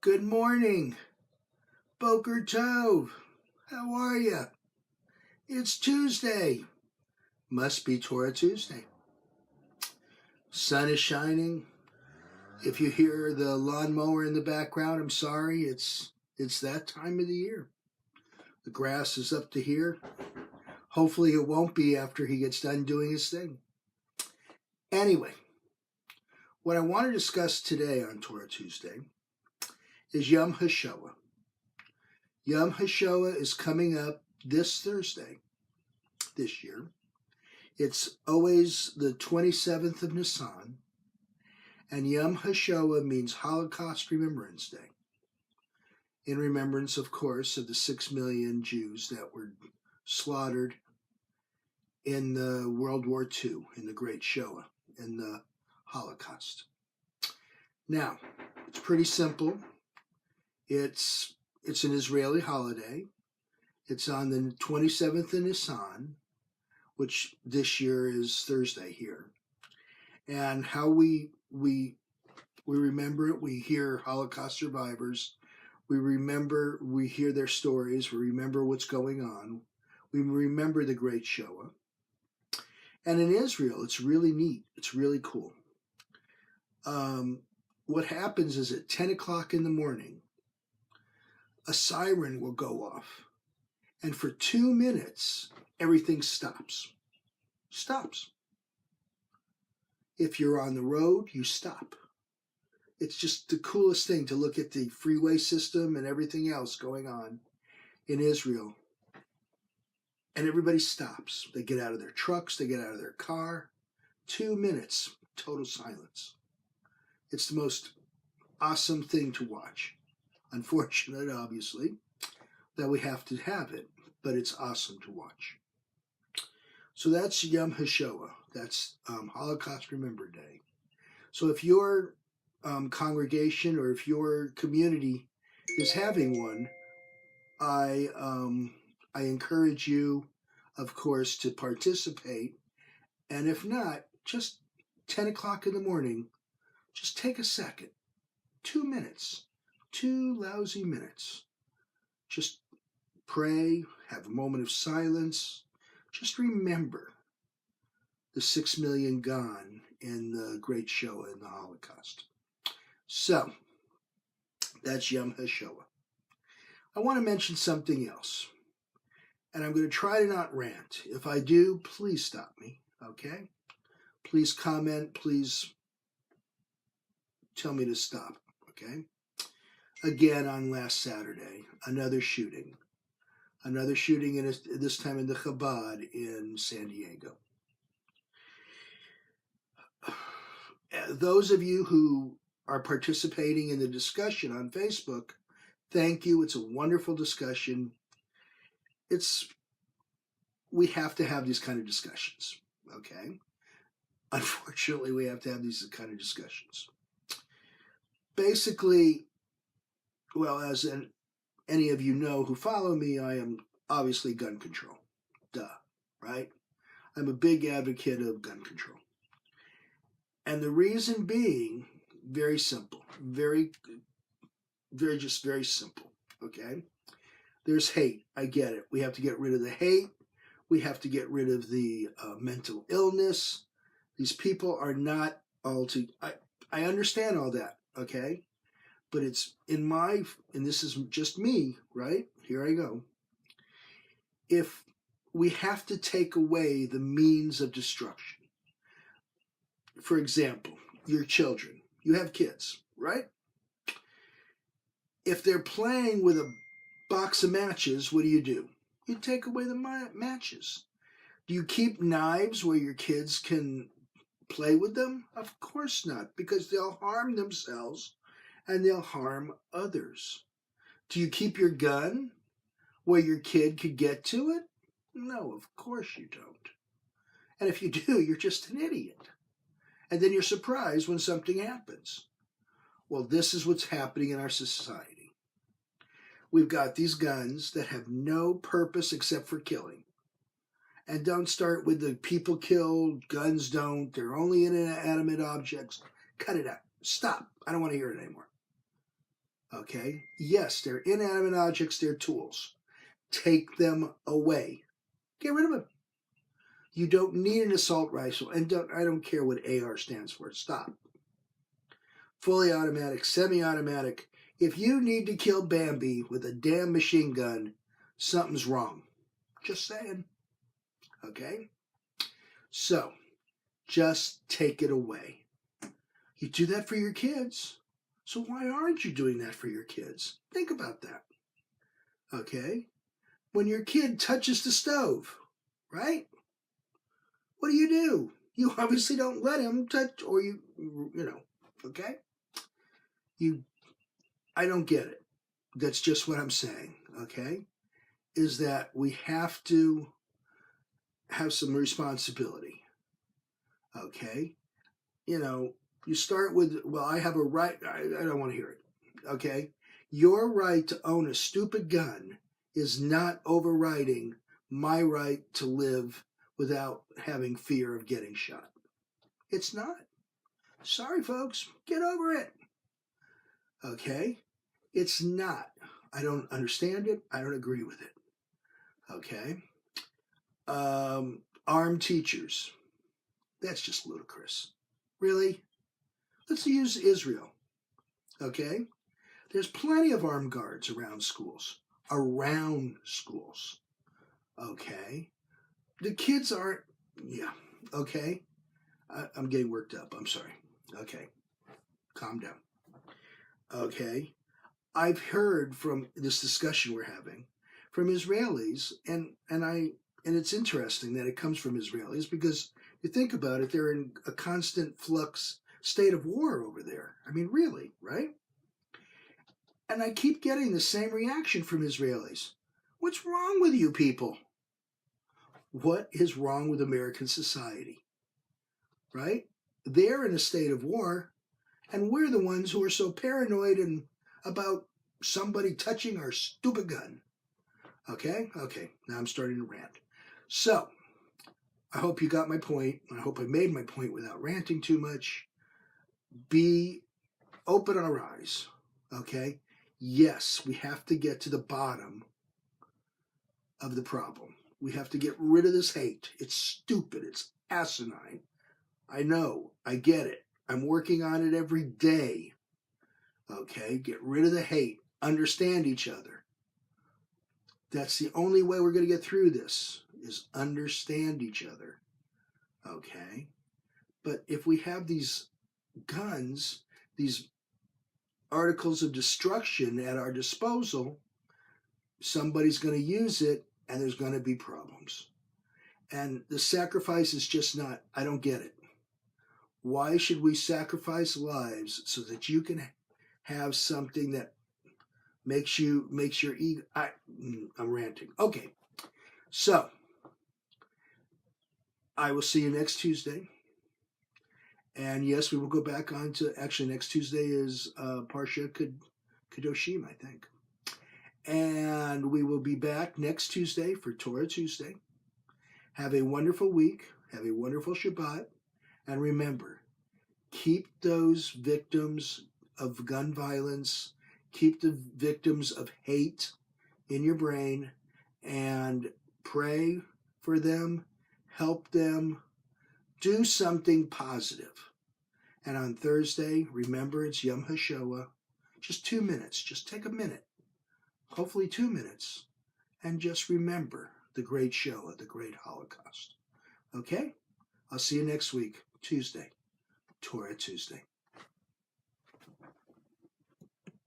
Good morning, Boker Tove. How are you? It's Tuesday. Must be Torah Tuesday. Sun is shining. If you hear the lawnmower in the background, I'm sorry. It's that time of the year. The grass is up to here. Hopefully it won't be after he gets done doing his thing. Anyway, what I want to discuss today on Torah Tuesday is Yom HaShoah. Yom HaShoah is coming up this Thursday, this year. It's always the 27th of Nisan, and Yom HaShoah means Holocaust Remembrance Day, in remembrance, of course, of the 6 million Jews that were slaughtered in the World War II, in the Great Shoah, in the Holocaust. Now, it's pretty simple. It's an Israeli holiday. It's on the 27th of Nisan, which this year is Thursday here. And how we remember it, we hear Holocaust survivors, we hear their stories, we remember what's going on, we remember the Great Shoah. And in Israel, it's really neat, it's really cool. What happens is at 10 o'clock in the morning, a siren will go off, and for 2 minutes, everything stops. If you're on the road, you stop. It's just the coolest thing to look at the freeway system and everything else going on in Israel. And everybody stops. They get out of their trucks, they get out of their car. 2 minutes, total silence. It's the most awesome thing to watch. Unfortunate, obviously, that we have to have it, but it's awesome to watch. So that's Yom HaShoah. That's Holocaust Remember Day. So if your congregation or if your community is having one, I encourage you, of course, to participate. And if not, just 10 o'clock in the morning, just take a second, 2 minutes, 2 lousy minutes. Just pray, have a moment of silence. Just remember the 6 million gone in the Great Shoah in the Holocaust. So, that's Yom HaShoah. I want to mention something else, and I'm going to try to not rant. If I do, please stop me, okay? Please comment, please tell me to stop, okay? Again, on last Saturday, another shooting. This time in the Chabad in San Diego. Those of you who are participating in the discussion on Facebook, thank you. It's a wonderful discussion. We have to have these kind of discussions, okay? Unfortunately, we have to have these kind of discussions. Basically, well, as any of you know who follow me, I am obviously gun control. Duh, right? I'm a big advocate of gun control. And the reason being, very simple. Very simple, okay? There's hate. I get it. We have to get rid of the hate. We have to get rid of the mental illness. These people are not I understand all that, okay? But it's and this is just me, right? Here I go. If we have to take away the means of destruction. For example, your children. You have kids, right? If they're playing with a box of matches, what do? You take away the matches. Do you keep knives where your kids can play with them? Of course not, because they'll harm themselves and they'll harm others. Do you keep your gun where your kid could get to it? No, of course you don't. And if you do, you're just an idiot. And then you're surprised when something happens. Well, this is what's happening in our society. We've got these guns that have no purpose except for killing. And don't start with the people killed, guns don't, they're only inanimate objects. Cut it out. Stop. I don't want to hear it anymore. Okay? Yes, they're inanimate objects, they're tools. Take them away. Get rid of them. You don't need an assault rifle, and I don't care what AR stands for. Stop. Fully automatic, semi-automatic. If you need to kill Bambi with a damn machine gun, something's wrong. Just saying. Okay? So, just take it away. You do that for your kids. So why aren't you doing that for your kids? Think about that. Okay? When your kid touches the stove, right? What do? You obviously don't let him touch, or you know, okay? I don't get it. That's just what I'm saying, okay? Is that we have to have some responsibility, okay? You start with, well, I have a right, I don't want to hear it, okay? Your right to own a stupid gun is not overriding my right to live without having fear of getting shot. It's not. Sorry, folks. Get over it. Okay? It's not. I don't understand it. I don't agree with it. Okay? Armed teachers. That's just ludicrous. Really? Let's use Israel. Okay? There's plenty of armed guards around schools. Around schools. Okay? The kids aren't, yeah. Okay? I'm getting worked up. I'm sorry. Okay. Calm down. Okay? I've heard from this discussion we're having from Israelis, and it's interesting that it comes from Israelis because you think about it, they're in a constant flux state of war over there. I mean, really, right? And I keep getting the same reaction from Israelis. What's wrong with you people? What is wrong with American society? Right? They're in a state of war, and we're the ones who are so paranoid and about somebody touching our stupid gun. Okay, now I'm starting to rant. So, I hope you got my point. I hope I made my point without ranting too much. Open our eyes, okay? Yes, we have to get to the bottom of the problem. We have to get rid of this hate. It's stupid. It's asinine. I know. I get it. I'm working on it every day. Okay? Get rid of the hate. Understand each other. That's the only way we're going to get through this, is understand each other. Okay? But if we have these guns, these articles of destruction at our disposal, somebody's going to use it and there's going to be problems. And the sacrifice is just not, I don't get it. Why should we sacrifice lives so that you can have something that makes your ego? I'm ranting. Okay. So, I will see you next Tuesday. And yes, we will go back on to, actually next Tuesday is Parsha Kedoshim, I think. And we will be back next Tuesday for Torah Tuesday. Have a wonderful week. Have a wonderful Shabbat. And remember, keep those victims of gun violence, keep the victims of hate in your brain, and pray for them, help them, do something positive. And on Thursday, remember it's Yom HaShoah. Just 2 minutes. Just take a minute. Hopefully 2 minutes. And just remember the great Shoah, the great Holocaust. Okay? I'll see you next week, Tuesday. Torah Tuesday.